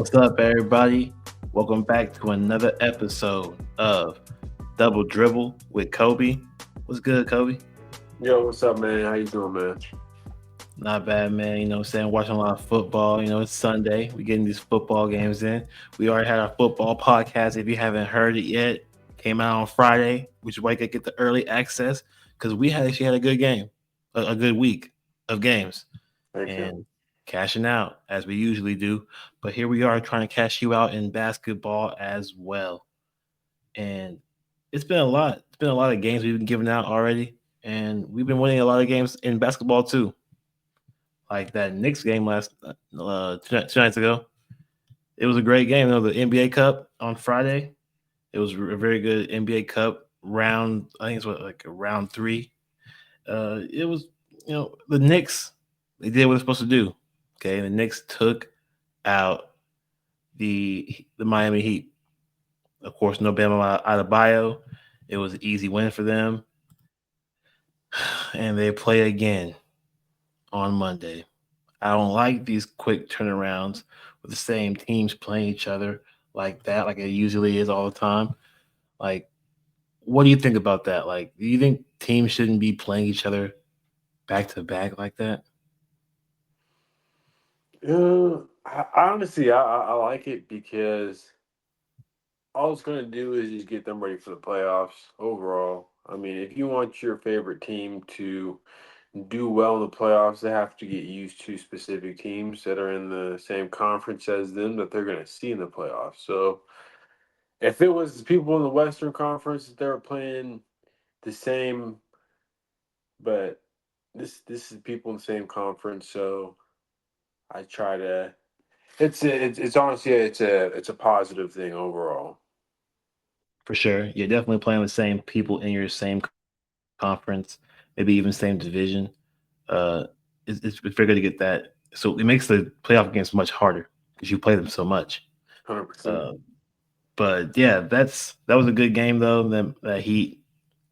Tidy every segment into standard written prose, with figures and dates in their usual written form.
What's up, everybody? Welcome back to another episode of Double Dribble with Kobe. What's good, Kobe? Yo, what's up, man? How you doing, man? Not bad, man. You know what I'm saying? Watching a lot of football. It's Sunday. We're getting these football games in. We already had our football podcast. If you haven't heard it yet, came out on Friday, which is why you can get the early access because we had actually had a good game, a good week of games. Thank you. And cashing out as we usually do. But here we are trying to cash you out in basketball as well. And it's been a lot. It's been a lot of games we've been giving out already. And we've been winning a lot of games in basketball too. Like that Knicks game last two nights ago. It was a great game. The NBA Cup on Friday. It was a very good NBA Cup round. I think it's like a round three. It was the Knicks. They did what they're supposed to do. Okay, the Knicks took out the Miami Heat. Of course, no Bama Adebayo. It was an easy win for them, and they play again on Monday. I don't like these quick turnarounds with the same teams playing each other like that, like it usually is all the time. Like, what do you think about that? Like, do you think teams shouldn't be playing each other back to back like that? Honestly, I like it because all it's going to do is just get them ready for the playoffs overall. I mean, if you want your favorite team to do well in the playoffs, they have to get used to specific teams that are in the same conference as them that they're going to see in the playoffs. So if it was people in the Western Conference that they were playing the same, but this is people in the same conference, so I try to. It's honestly it's a positive thing overall. For sure. You're definitely playing with the same people in your same conference, maybe even same division. Uh, it's very good to get that. So it makes the playoff games much harder because you play them so much. 100%. Uh, but yeah, that was a good game though. That Heat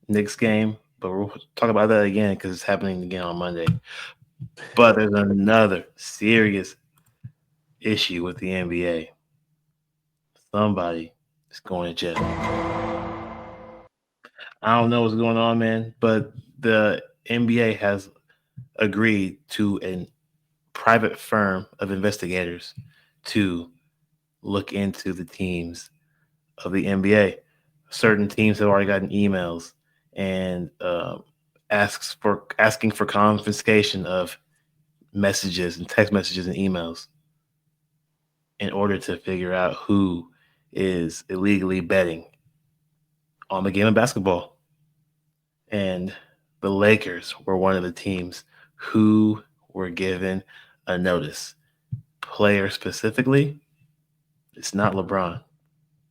Knicks game, but we'll talk about that again because it's happening again on Monday. But there's another serious issue with the NBA. Somebody is going to jail. I don't know what's going on, man, but the NBA has agreed to a private firm of investigators to look into the teams of the NBA. Certain teams have already gotten emails and asking for confiscation of messages and text messages and emails in order to figure out who is illegally betting on the game of basketball. And the Lakers were one of the teams who were given a notice. Player specifically, it's not LeBron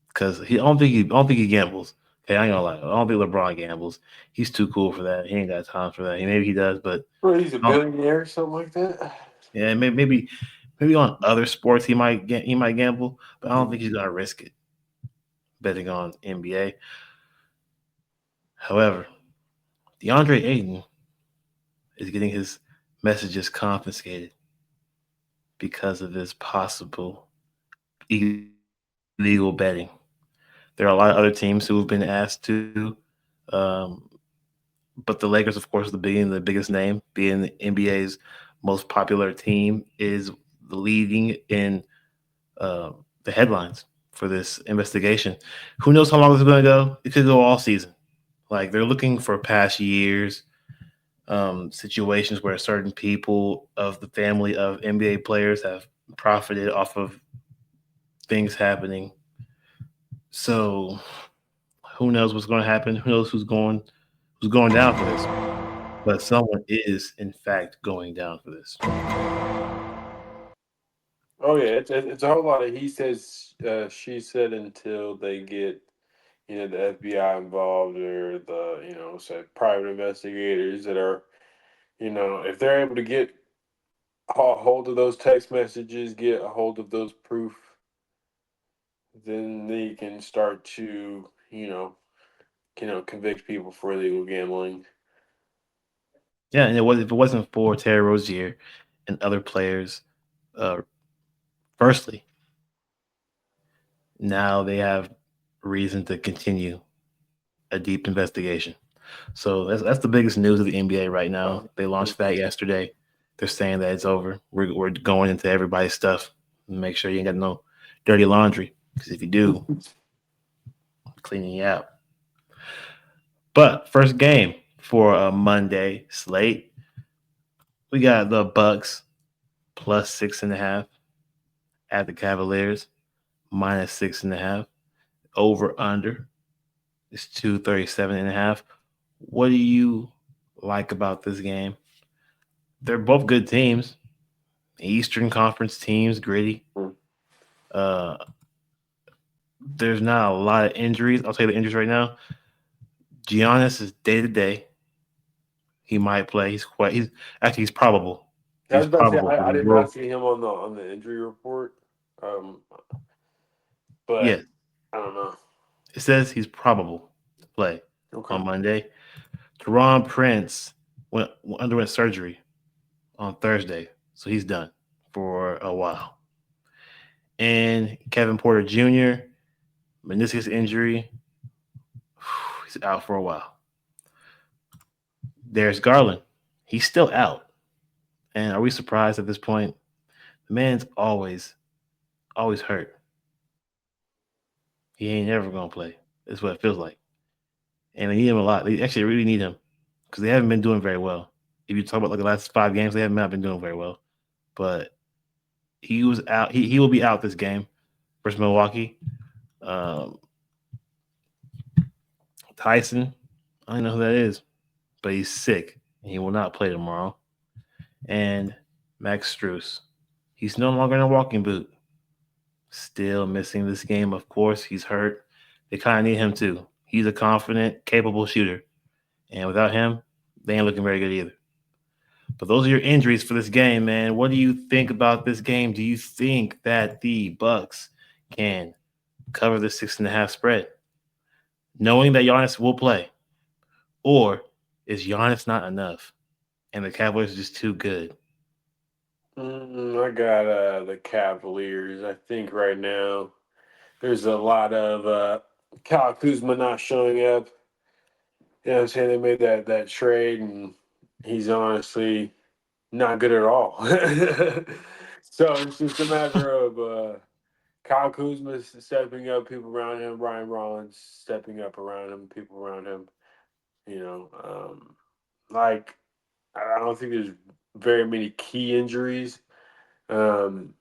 because I don't think he gambles. Okay, I ain't gonna lie. I don't think LeBron gambles. He's too cool for that. He ain't got time for that. Maybe he does, but Well, he's a I don't, billionaire or something like that. yeah, maybe on other sports he might gamble, but I don't think he's gonna risk it betting on NBA. However, DeAndre Ayton is getting his messages confiscated because of this possible illegal betting. There are a lot of other teams who have been asked to, um, but the Lakers, of course, being the biggest name, being the NBA's most popular team, is leading in the headlines for this investigation. Who knows how long this is going to go? It could go all season. Like they're looking for past years, situations where certain people of the family of NBA players have profited off of things happening. So who knows what's going to happen? Who knows who's going down for this? But someone is in fact going down for this. Oh yeah, it's a whole lot of he says, she said until they get the FBI involved or the say private investigators that are if they're able to get a hold of those text messages, get a hold of those proof, then they can start to convict people for illegal gambling. Yeah, and if it wasn't for Terry Rozier and other players, uh, firstly, Now they have reason to continue a deep investigation. So that's the biggest news of the NBA right now. They launched that yesterday. They're saying that it's over. We're going into everybody's stuff. Make sure you ain't got no dirty laundry. Because if you do, I'm cleaning you out. But first game for a Monday slate, we got the Bucks plus 6.5 at the Cavaliers minus 6.5. Over under is 237.5. What do you like about this game? They're both good teams. Eastern Conference teams, gritty. Uh, there's not a lot of injuries. I'll tell you the injuries right now. Giannis is day to day. He might play. He's actually he's probable. I He's was about to say probable for I the did world. not see him on the injury report, um, but Yes, I don't know. it says he's probable to play Okay. on Monday. Teron Prince underwent surgery on Thursday, so he's done for a while. And Kevin Porter Jr. meniscus injury, he's out for a while. There's Garland, he's still out. And are we surprised at this point? The man's always hurt. He ain't never gonna play. That's what it feels like. And they need him a lot. They actually really need him because they haven't been doing very well. If you talk about like the last 5 games, they have not been doing very well. But he was out. He will be out this game versus Milwaukee. Um, Tyson, I don't know who that is, but he's sick and he will not play tomorrow. And Max Struess, he's no longer in a walking boot. Still missing this game, of course. He's hurt. They kind of need him too. He's a confident, capable shooter. And without him, they ain't looking very good either. But those are your injuries for this game, man. What do you think about this game? Do you think that the Bucks can cover the 6.5 spread, knowing that Giannis will play? Or is Giannis not enough and the Cavaliers are just too good? I got the Cavaliers. I think right now there's a lot of Kyle Kuzma not showing up. You know what I'm saying? They made that trade, and he's honestly not good at all. So it's just a matter of Kyle Kuzma stepping up, people around him, Ryan Rollins stepping up around him, people around him. You know, like I don't think there's very many key injuries. Um,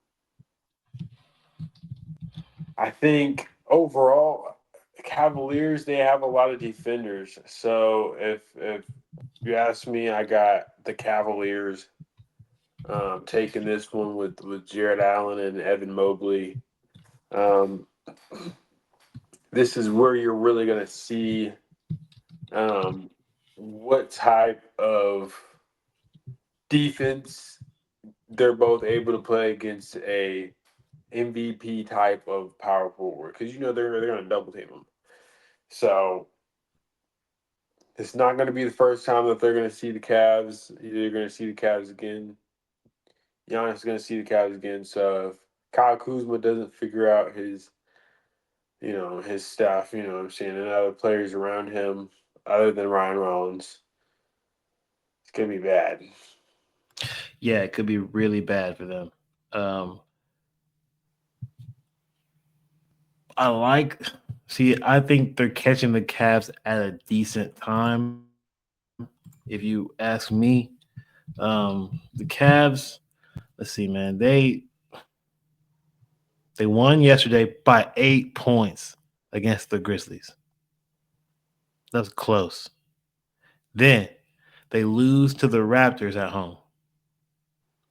I think overall, Cavaliers they have a lot of defenders. So if you ask me, I got the Cavaliers taking this one with Jared Allen and Evan Mobley. Um, this is where you're really going to see um, what type of defense they're both able to play against a MVP type of power forward because you know they're going to double team them. So it's not going to be the first time that they're going to see the Cavs. They're going to see the Cavs again. Giannis is going to see the Cavs again. So if Kyle Kuzma doesn't figure out his stuff, you know what I'm saying, and other players around him other than Ryan Rollins, it's going to be bad. Yeah, it could be really bad for them. Um, I like. See, I think they're catching the Cavs at a decent time. If you ask me, the Cavs. Let's see, man. They won yesterday by 8 points against the Grizzlies. That was close. Then they lose to the Raptors at home.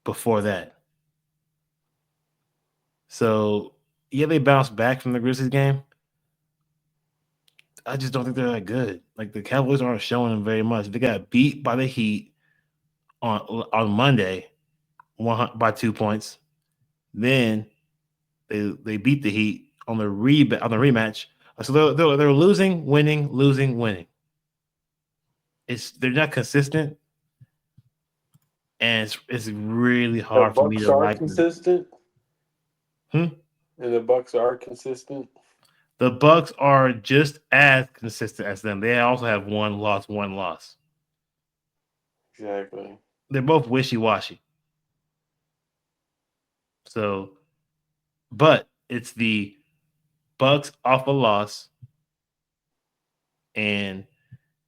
Before that, so yeah, they bounced back from the Grizzlies game. I just don't think they're that good. Like the Cowboys aren't showing them very much. They got beat by the Heat on Monday, by 2 points. Then they beat the Heat on on the rematch. So they're losing, winning, losing, winning. They're not consistent, and it's really The hard for me Bucks to are like them. consistent. Hmm? And the Bucks are consistent. The Bucks are just as consistent as them. They also have one loss, one loss. Exactly. They're both wishy washy. So, but it's the Bucks off a loss and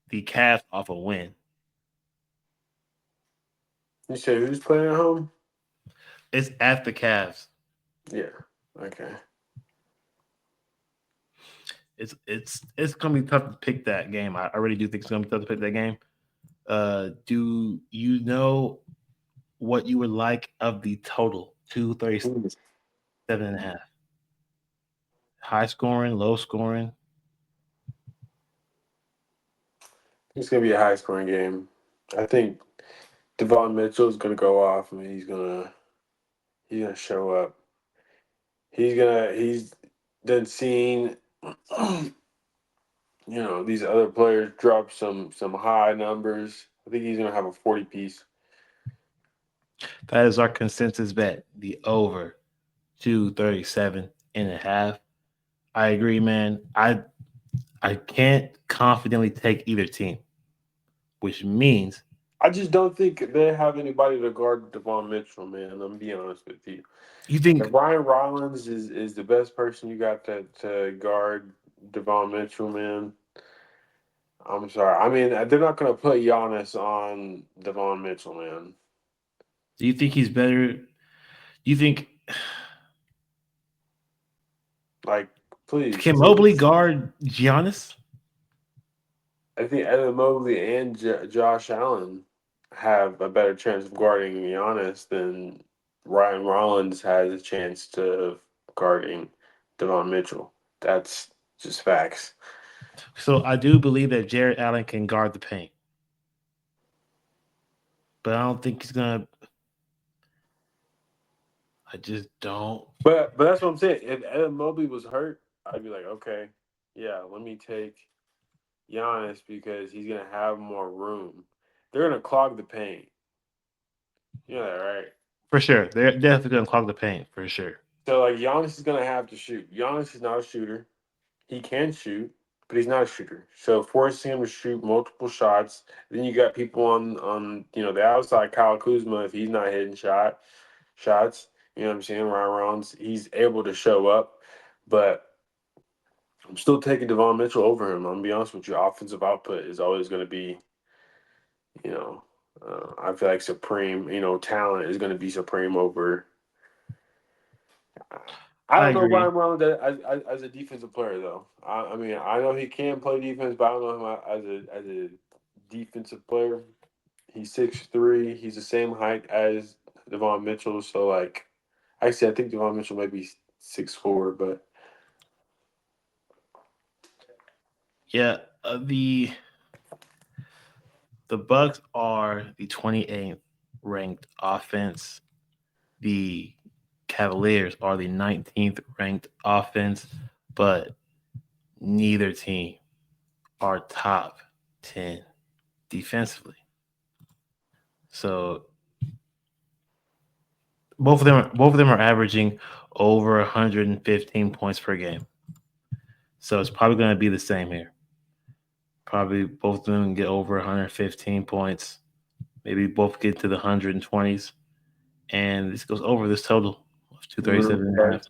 the Cavs off a win. You say who's playing at home? It's at the Cavs. Yeah. Okay. It's gonna be tough to pick that game. I really do think it's gonna be tough to pick that game. Do you know what you would like of the total? 237.5. High scoring, low scoring. It's gonna be a high scoring game. I think Devon Mitchell is gonna go off. I mean, he's gonna show up. He's then seen these other players drop some high numbers. I think he's gonna have a 40 piece. That is our consensus bet. The over 237.5. I agree, man. I can't confidently take either team, which means I just don't think they have anybody to guard Devon Mitchell, man. I'm gonna be honest with you. you If think Ryan Rollins is the best person you got to guard Devon Mitchell, man, I'm sorry. I mean, they're not gonna put Giannis on Devon Mitchell, man. do you think he's better? Do you think Like, please, can Mobley please. guard Giannis? I think Evan Mobley and Josh Allen have a better chance of guarding Giannis than Ryan Rollins has a chance to guarding Devon Mitchell. That's just facts. So I do believe that Jared Allen can guard the paint, but I don't think he's gonna. I just don't. But that's what I'm saying. If Evan Mobley was hurt, I'd be like, okay, yeah, let me take Giannis because he's gonna have more room. They're gonna clog the paint. You know that, right? For sure, they're definitely gonna clog the paint for sure. So like Giannis is gonna have to shoot. Giannis is not a shooter. He can shoot, but he's not a shooter. So forcing him to shoot multiple shots. Then you got people on the outside. Kyle Kuzma, if he's not hitting shots, you know what I'm saying. Ryan Rollins, he's able to show up, but I'm still taking Devon Mitchell over him. I'm gonna be honest with you. Offensive output is always going to be, you know, I feel like supreme. Talent is going to be supreme over. I I don't know agree. Ryan Rollins as a defensive player though. I mean, I know he can play defense, but I don't know him as a defensive player. He's 6'3". He's the same height as Devon Mitchell. So like, actually, I think Devon Mitchell might be 6'4", but Yeah, the Bucks are the 28th ranked offense. The Cavaliers are the 19th ranked offense, but neither team are top 10 defensively. So both of them are averaging over 115 points per game. So it's probably going to be the same here. Probably both of them get over 115 points. Maybe both get to the 120s. And this goes over this total of 237 and a I half.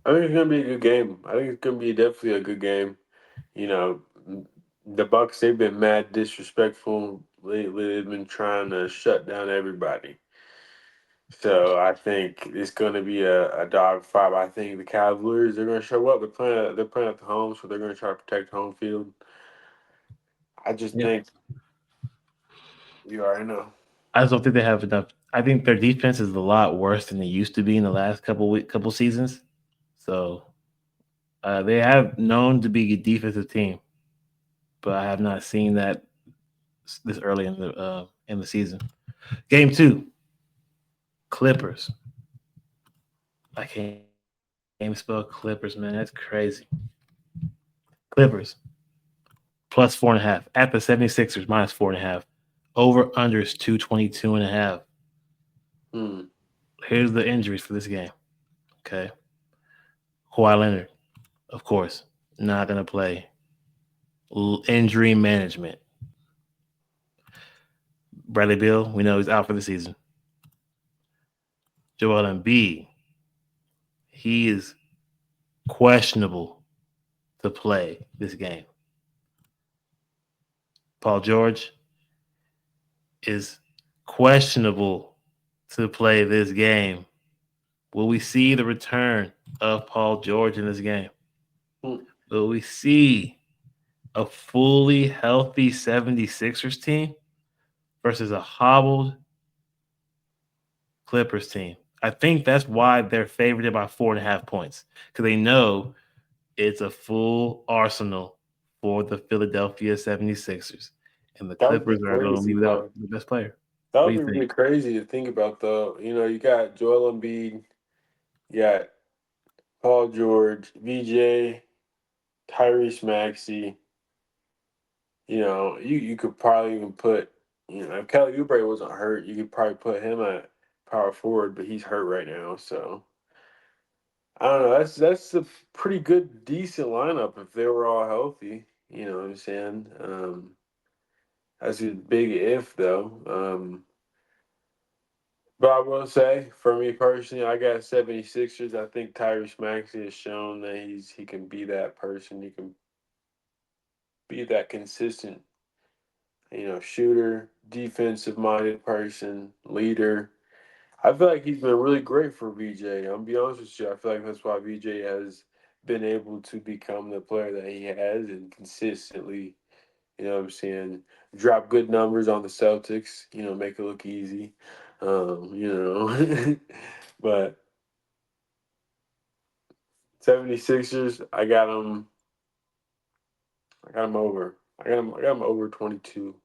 think it's gonna be a good game. I think it's gonna be definitely a good game. You know, the Bucks, they've been mad disrespectful lately. They've been trying to shut down everybody. So I think it's going to be a dog fight. I think the Cavaliers, they're going to show up. They're playing at the home, so they're going to try to protect home field. I just Yep. think you already know. I just don't think they have enough. I think their defense is a lot worse than they used to be in the last couple seasons. So they have known to be a defensive team, but I have not seen that this early in the season. Game two, Clippers. I can't even spell Clippers, man. That's crazy. Clippers plus 4.5 at the 76ers minus 4.5. Over under is 222.5. Hmm. Here's the injuries for this game. Okay. Kawhi Leonard, of course, not going to play. Injury management. Bradley Beal, we know he's out for the season. Joel Embiid, he is questionable to play this game. Paul George is questionable to play this game. Will we see the return of Paul George in this game? Hmm. Will we see a fully healthy 76ers team versus a hobbled Clippers team? I think that's why they're favored by 4.5 points because they know it's a full arsenal for the Philadelphia 76ers. And the That would be Clippers are going to crazy, be without bro. the best player. That What would do be you think? really crazy to think about, though. You got Joel Embiid, you got Paul George, VJ, Tyrese Maxey. You could probably even put, if Kelly Oubre wasn't hurt, you could probably put him at power forward, but he's hurt right now. So I don't know. That's a pretty good, decent lineup if they were all healthy. You know what I'm saying? That's a big if though. But I will say, for me personally, I got 76ers. I think Tyrese Maxey has shown that he can be that person. He can be that consistent, shooter, defensive minded person, leader. I feel like he's been really great for VJ. I'm gonna be honest with you. I feel like that's why VJ has been able to become the player that he has and consistently, what I'm saying, drop good numbers on the Celtics, make it look easy. But 76ers, I got him over. I got him over 22.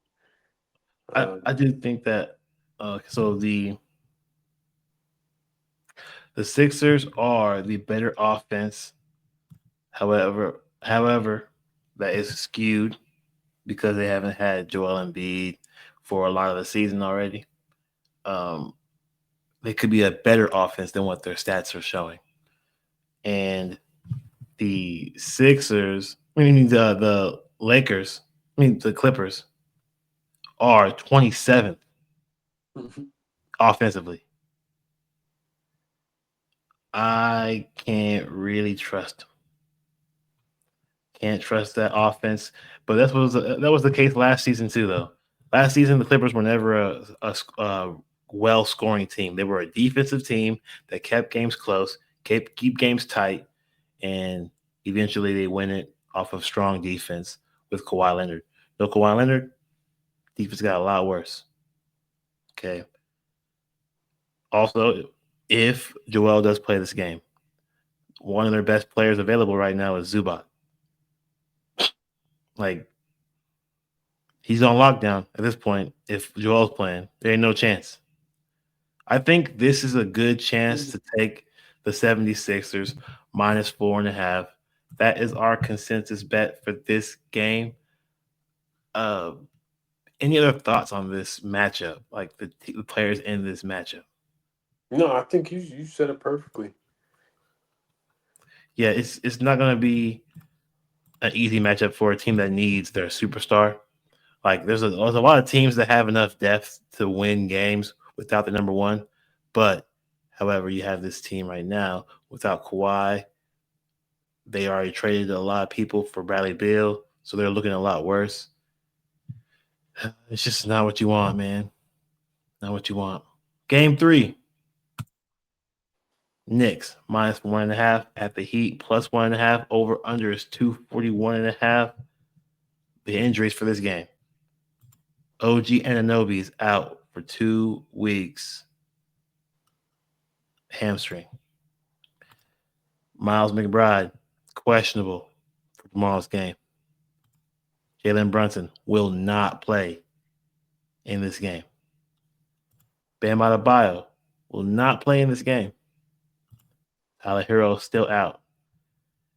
I do think that so the Sixers are the better offense. However, that is skewed because they haven't had Joel Embiid for a lot of the season already. Um, they could be a better offense than what their stats are showing. And the Sixers, I mean the Lakers, I mean the Clippers are 27th offensively. I can't really trust. Can't trust that offense. But that was the case last season too, though. Last season, the Clippers were never a well scoring team. They were a defensive team that kept games close, keep games tight, and eventually they win it off of strong defense with Kawhi Leonard. No Kawhi Leonard, defense got a lot worse. Okay. Also, if Joel does play this game, one of their best players available right now is Zubac. Like he's on lockdown at this point. If Joel's playing, there ain't no chance. I think this is a good chance to take the 76ers minus 4.5. That is our consensus bet for this game. Uh, any other thoughts on this matchup? Like the players in this matchup? No, I think you said it perfectly. Yeah, it's not going to be an easy matchup for a team that needs their superstar. Like there's a lot of teams that have enough depth to win games without the number one, but however, you have this team right now without Kawhi. They already traded a lot of people for Bradley Beal, so they're looking a lot worse. It's just not what you want, man. Not what you want. Game three, Knicks minus 1.5 at the Heat plus 1.5. Over under is 241.5. The injuries for this game. OG Ananobi is out for 2 weeks. Hamstring. Miles McBride, questionable for tomorrow's game. Jalen Brunson will not play in this game. Bam Adebayo will not play in this game. Tyler Hero is still out.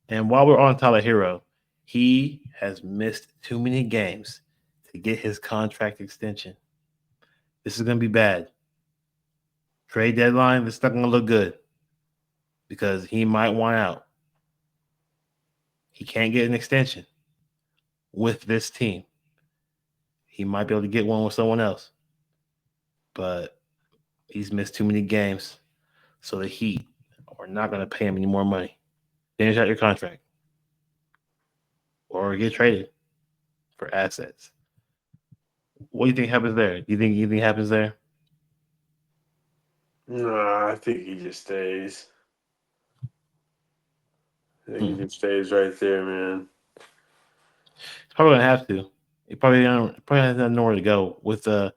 And while we're on Tyler Hero, he has missed too many games to get his contract extension. This is going to be bad. Trade deadline, this is not going to look good because he might want out. He can't get an extension with this team. He might be able to get one with someone else, but he's missed too many games. So the Heat are not going to pay him any more money. Finish out your contract or get traded for assets. What do you think happens there? Do you think happens there? Nah, I think he just stays. I think he Hmm. just stays right there, man. He's probably gonna have to. He probably has nowhere to go with the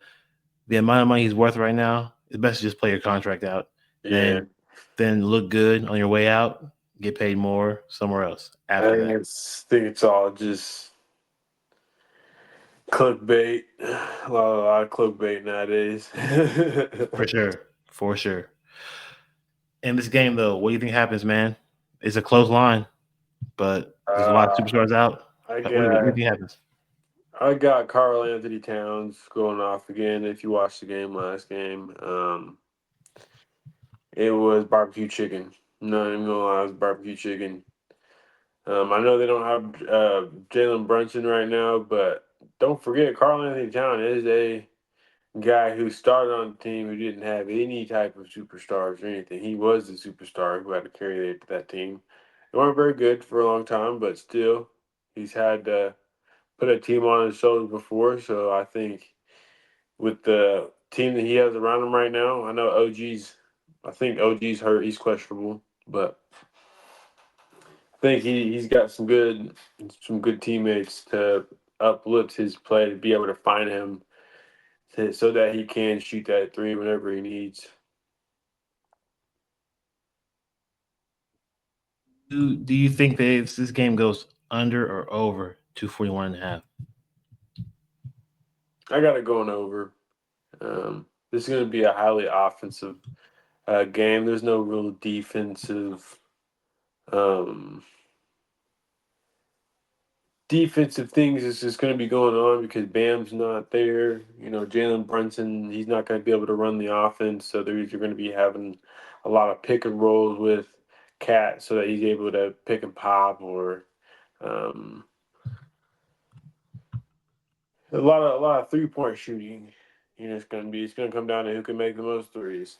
amount of money he's worth right now. It's best to just play your contract out, Yeah. and then look good on your way out. Get paid more somewhere else I after think that. it's all just clickbait. A lot of clickbait nowadays. For sure, for sure. In this game, though, what do you think happens, man? It's a close line, but there's a lot of uh, superstars out. I What do you got think happens? I got Carl Anthony Towns going off again. If you watched the game last game, it was barbecue chicken. Not even gonna lie, it was barbecue chicken. I know they don't have Jalen Brunson right now, but don't forget Carl Anthony Towns is a guy who started on a team who didn't have any type of superstars or anything. He was the superstar who had to carry that team. They weren't very good for a long time, but still, he's had to put a team on his shoulders before. So I think with the team that he has around him right now, I know I think OG's hurt. He's questionable, but I think he's got some good teammates to uplift his play to be able to find him so that he can shoot that three whenever he needs. Do you think that if this game goes under or over 241.5? I got it going over. This is going to be a highly offensive game. There's no real um, defensive things is just going to be going on because Bam's not there. You know, Jalen Brunson, he's not going to be able to run the offense, so they're either going to be having a lot of pick and rolls with Cat so that he's able to pick and pop, or um, a lot of 3-point shooting. You know, it's going to come down to who can make the most threes.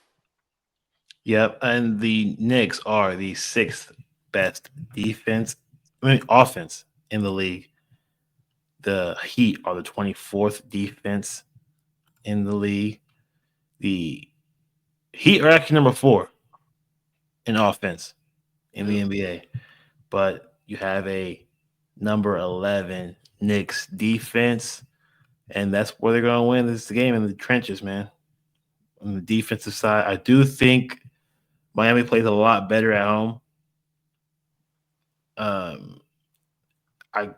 Yep, and the Knicks are the sixth best defense, I mean offense in the league. The Heat are the 24th defense in the league. The Heat are actually number four in offense in the Yeah. NBA, but you have a number 11 Knicks defense, and that's where they're going to win this game in the trenches, man. On the defensive side, I do think Miami plays a lot better at home. Um, I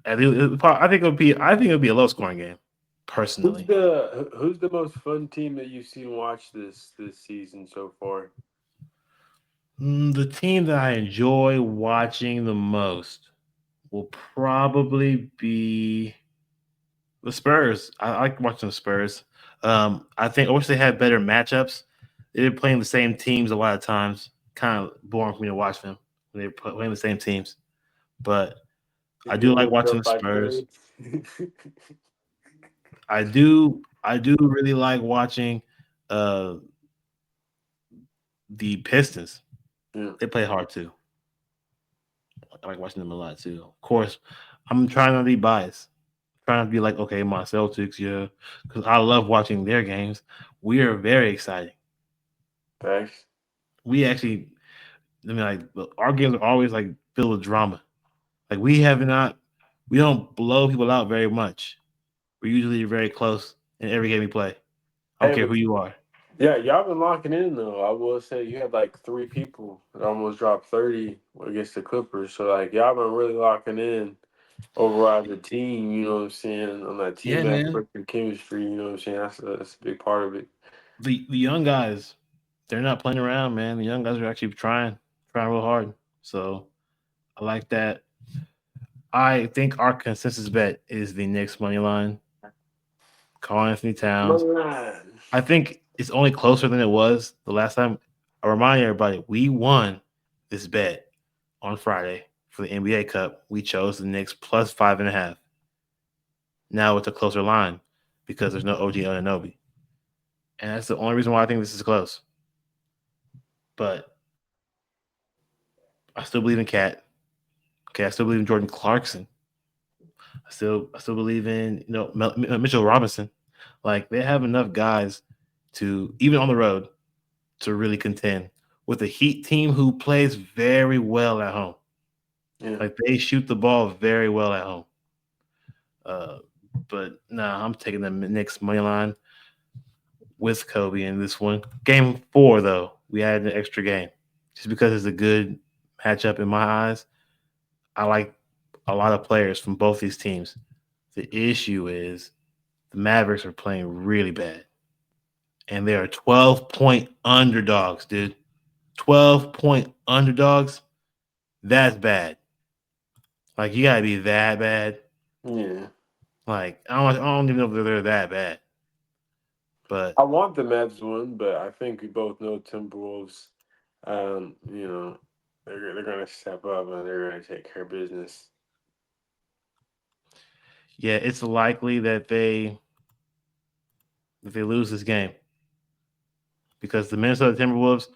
I think it would be a low scoring game, personally. Who's the most fun team that you've seen watch this season so far? The team that I enjoy watching the most will probably be the Spurs. I like watching the Spurs. I wish they had better matchups. They're playing the same teams a lot of times. Kind of boring for me to watch them when they're playing the same teams. But They I do get like whipped watching up the by Spurs. Curry. I do really like watching uh, the Pistons. Yeah, They play hard too. I like watching them a lot too. Of course, I'm trying not to be biased. Trying to be like, okay, my Celtics, yeah, because I love watching their games. We are very exciting. thanks. We actually, I mean, like our games are always like filled with drama. Like we don't blow people out very much. We're usually very close in every game we play. I don't Hey, care but who you are. yeah, y'all been locking in though. I will say you had like three people that almost dropped 30 against the Clippers. So like y'all been really locking in overall as a team. You know what I'm saying, on that Yeah, team man. effort and chemistry. You know what I'm saying. That's a big part of it. The young guys, they're not playing around, man. The young guys are actually trying real hard. So I like that. I think our consensus bet is the Knicks money line. Carl Anthony Towns. Man. I think it's only closer than it was the last time. I remind everybody we won this bet on Friday for the NBA Cup, we chose the Knicks plus 5.5. Now it's a closer line because there's no OG Ananobi. And that's the only reason why I think this is close. But I still believe in Cat. Okay, I still believe in Jordan Clarkson. I still believe in Mitchell Robinson. Like they have enough guys to even on the road to really contend with a Heat team who plays very well at home. Yeah. Like they shoot the ball very well at home. Uh, but nah, I'm taking the Knicks money line with Kobe in this one. Game 4 though, we added an extra game just because it's a good matchup in my eyes. I like a lot of players from both these teams. The issue is the Mavericks are playing really bad, and they are 12-point underdogs, dude. 12-point underdogs. That's bad. Like you gotta be that bad. Yeah. Like I don't even know if they're that bad. But I want the Mavs one, but I think we both know Timberwolves. They're gonna step up and they're gonna take care of business. yeah, it's likely that they lose this game because the Minnesota Timberwolves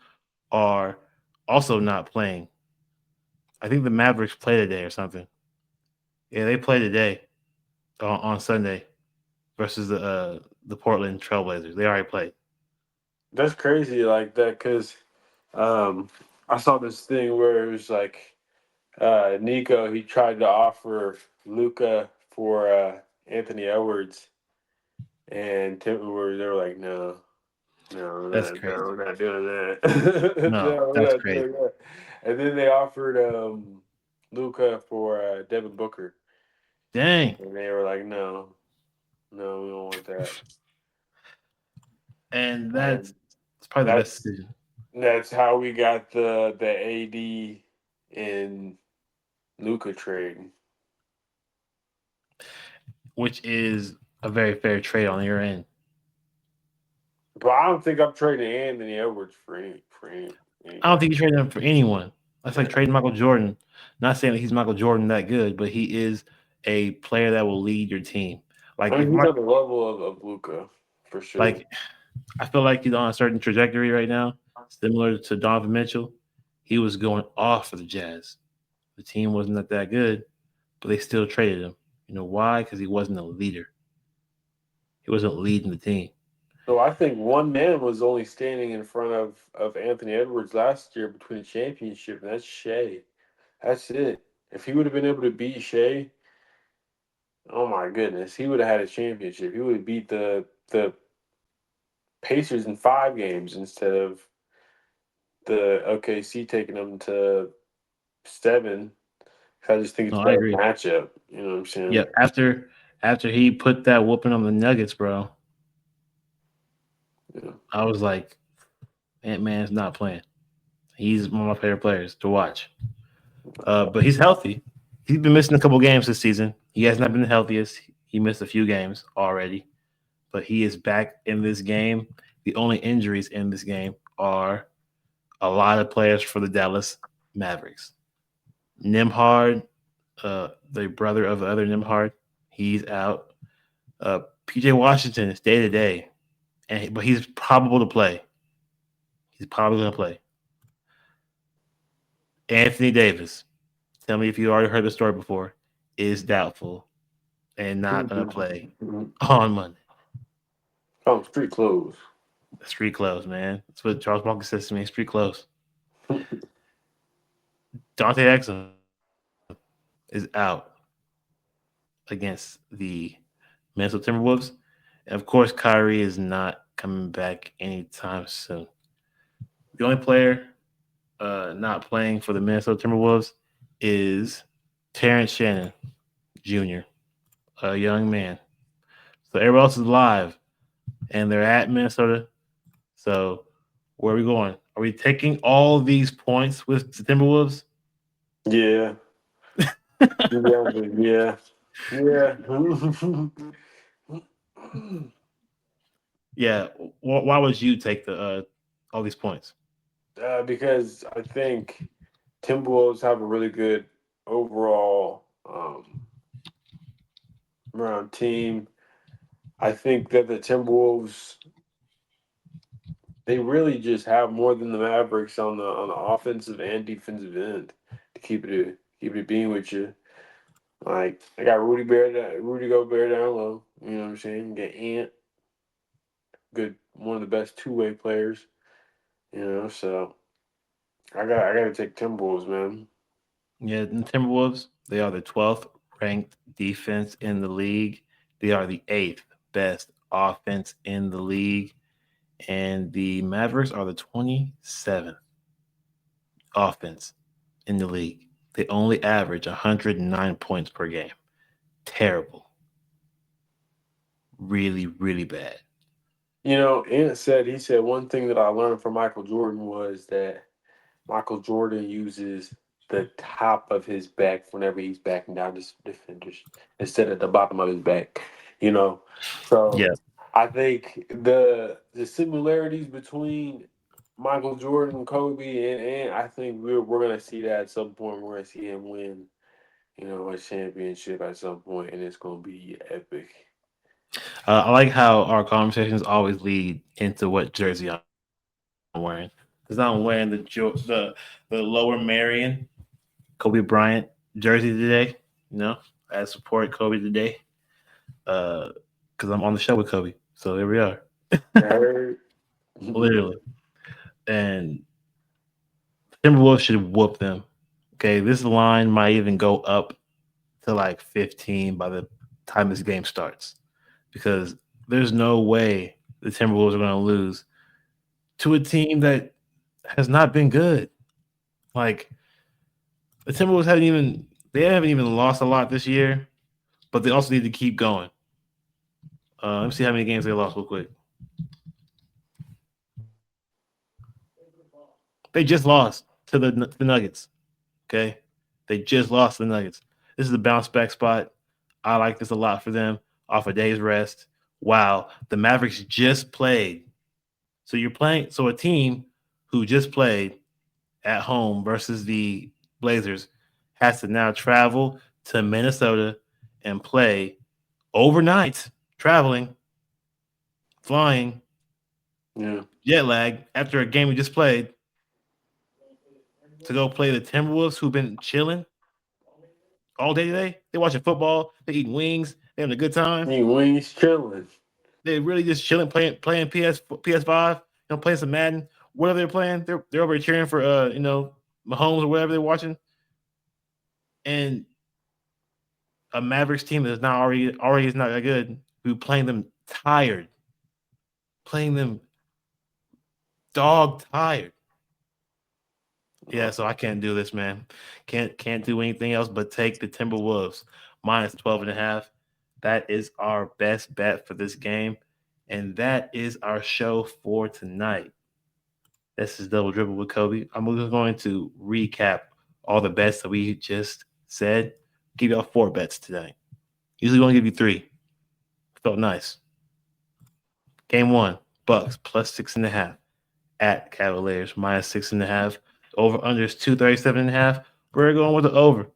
are also not playing. I think the Mavericks play today or something. Yeah, they play today on Sunday versus the Portland Trailblazers. They already played. That's crazy like that because um, I saw this thing where it was like Nico he tried to offer Luca for Anthony Edwards, and Timberwolves they were like, no, no, That's no, crazy. we're not doing that. No, No, we're that's not crazy. doing that. And then they offered Luca for Devin Booker, Dang. and they were like, no, no, we don't want that. And that's And it's probably the best that's decision, that's how we got the AD and Luca trade. which is a very fair trade on your end. But I don't think I'm trading Anthony Edwards for I don't anybody. think you trade him for anyone. That's like Yeah. trading Michael Jordan. Not saying that he's Michael Jordan that good, but he is a player that will lead your team. I Like if mean, he's Mark, on the level of Luca for sure. like I feel like he's on a certain trajectory right now, similar to Donovan Mitchell. He was going off for the Jazz. The team wasn't that good, but they still traded him. You know why? Because he wasn't a leader. He wasn't leading the team. So I think one man was only standing in front of Anthony Edwards last year between the championship, and that's Shea. That's it. If he would have been able to beat Shea, oh my goodness, he would have had a championship. He would have beat the Pacers in 5 games instead of the OKC taking them to 7. I just think it's No, a I better agree. matchup. You know what I'm Yeah, saying? after he put that whooping on the Nuggets, bro, Yeah. I was like, Ant Man's not playing. He's one of my favorite players to watch. But he's healthy. He's been missing a couple games this season. He has not been the healthiest. He missed a few games already, but he is back in this game. The only injuries in this game are a lot of players for the Dallas Mavericks. Nimhard, the brother of the other Nimhard, he's out. PJ Washington is day to day, but he's probable to play. He's probably going to play. Anthony Davis, tell me if you already heard the story before, is doubtful and not going to play on Monday. Oh, street clothes. Street clothes, man. That's what Charles Barkley says to me. Street clothes. Dante Exum is out against the Minnesota Timberwolves. And of course, Kyrie is not coming back anytime soon. The only player not playing for the Minnesota Timberwolves is Terrence Shannon Jr., a young man. So everybody else is live, and they're at Minnesota. So where are we going? Are we taking all these points with the Timberwolves? Yeah. Yeah. Yeah. Yeah. Why would you take the all these points? Because I think Timberwolves have a really good overall around team. I think that the Timberwolves they really just have more than the Mavericks on the offensive and defensive end. To keep it being with you, like I got Rudy Gobert down low. You know what I'm saying? You got Ant, good, one of the best two-way players. You know, so I got to take Timberwolves, man. Yeah, the Timberwolves, they are the 12th ranked defense in the league. They are the eighth best offense in the league. And the Mavericks are the 27th offense in the league. They only average 109 points per game. Terrible. Really, really bad. You know, Ant said he said one thing that I learned from Michael Jordan was that Michael Jordan uses the top of his back whenever he's backing down his defenders instead of the bottom of his back. You know, so Yeah. I think the similarities between Michael Jordan, Kobe, and I think we're gonna see that at some point. We're gonna see him win, you know, a championship at some point, and it's gonna be epic. I like how our conversations always lead into what jersey I'm wearing. Because I'm wearing the Lower Marion Kobe Bryant jersey today. You know, I support Kobe today. Uh, because I'm on the show with Kobe. So there we are. Heard? Literally. And Timberwolves should whoop them. Okay, this line might even go up to like 15 by the time this game starts because there's no way the Timberwolves are going to lose to a team that has not been good. Like the Timberwolves haven't even lost a lot this year, but they also need to keep going. Let me see how many games they lost real quick. They just lost to the Nuggets. Okay, they just lost to the Nuggets. This is a bounce back spot. I like this a lot for them off a day's rest. Wow, the Mavericks just played. So you're playing. So a team who just played at home versus the Blazers has to now travel to Minnesota and play overnight, traveling, flying, Yeah. jet lag after a game we just played to go play the Timberwolves who've been chilling all day today. They're watching football, they're eating wings, they're having a good time. Hey, Wings chilling. They're really just chilling, playing PS5, playing some Madden, whatever they're playing. They're over here cheering for Mahomes or whatever they're watching. And a Mavericks team that is not already is not that good, who playing them tired, playing them dog tired. Yeah, so I can't do this, man. Can't do anything else but take the Timberwolves minus 12 and a half. That is our best bet for this game. And that is our show for tonight. This is Double Dribble with Kobe. I'm just going to recap all the bets that we just said. Give y'all 4 bets today. Usually we only give you 3. Felt nice. Game 1, Bucks plus 6.5 at Cavaliers minus 6.5. Over under is 237.5. We're going with the over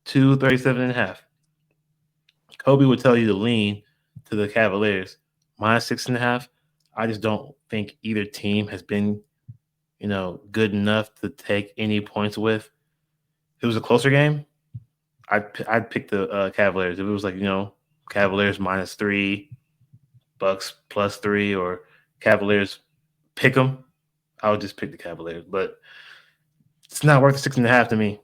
237.5. Kobe would tell you to lean to the Cavaliers minus 6.5. I just don't think either team has been, good enough to take any points with. If it was a closer game, I'd pick the Cavaliers. If it was like Cavaliers minus 3, Bucks plus 3, or Cavaliers pick them, I would just pick the Cavaliers. But it's not worth the 6.5 to me.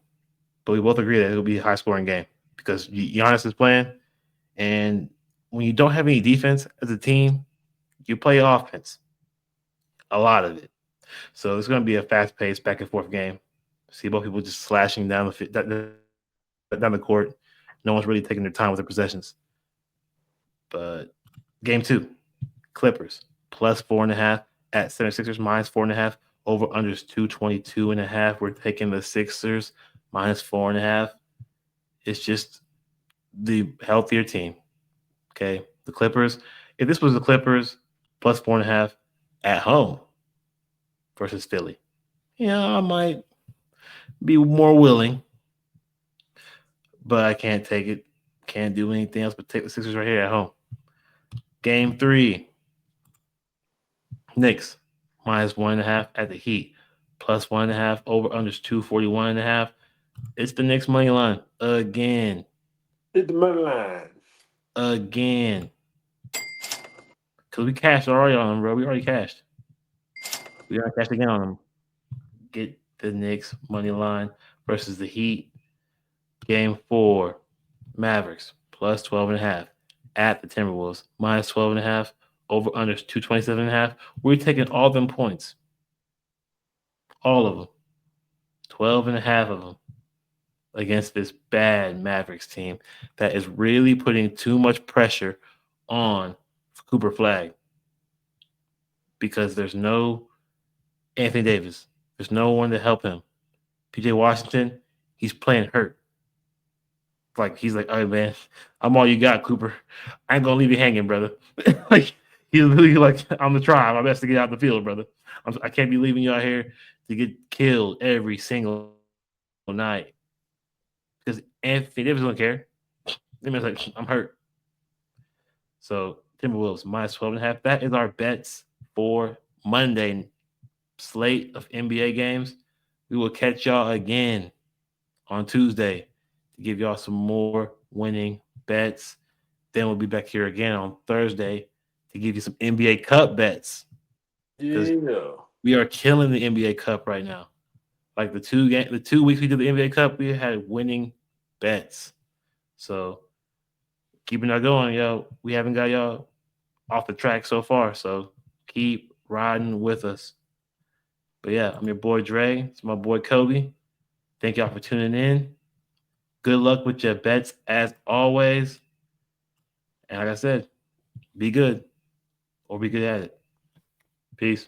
But we both agree that it'll be a high scoring game because Giannis is playing, and when you don't have any defense as a team, you play offense, a lot of it. So it's going to be a fast paced back and forth game. See both people just slashing down the court. No one's really taking their time with their possessions. But game 2, Clippers plus 4.5 at 76ers minus 4.5. Over unders 222.5. We're taking the Sixers minus 4.5. It's just the healthier team. Okay. The Clippers, if this was the Clippers plus 4.5 at home versus Philly, I might be more willing. but I can't take it. Can't do anything else but take the Sixers right here at home. Game three, Knicks -1.5 at the Heat, +1.5 over unders 241.5. It's the Knicks money line again, Hit the money line. again. Cause we cashed already on them, bro. We already cashed. We already cashed again on them. Get the Knicks money line versus the Heat. Game four, Mavericks +12.5 at the Timberwolves -12.5 over unders 227.5. We're taking all them points, all of them, 12.5 of them against this bad Mavericks team that is really putting too much pressure on Cooper Flag because there's no Anthony Davis. There's no one to help him. PJ Washington, he's playing hurt. Like he's like, all right, man, I'm all you got, Cooper. I ain't gonna leave you hanging, brother. Like he's literally like, I'm gonna try my best to get out the field, brother. I can't be leaving you out here to get killed every single night because Anthony Davis don't care. That man's like, I'm hurt. So Timberwolves -12.5. That is our bets for Monday slate of NBA games. We will catch y'all again on Tuesday to give y'all some more winning bets. Then we'll be back here again on Thursday to give you some NBA Cup bets because Yeah. we are killing the NBA Cup right now. Like the 2 weeks we did the NBA Cup, we had winning bets. So keeping y'all going, yo. We haven't got y'all off the track so far. So keep riding with us. But yeah, I'm your boy Dre. It's my boy Kobe. Thank y'all for tuning in. Good luck with your bets as always. And like I said, be good or be good at it. Peace.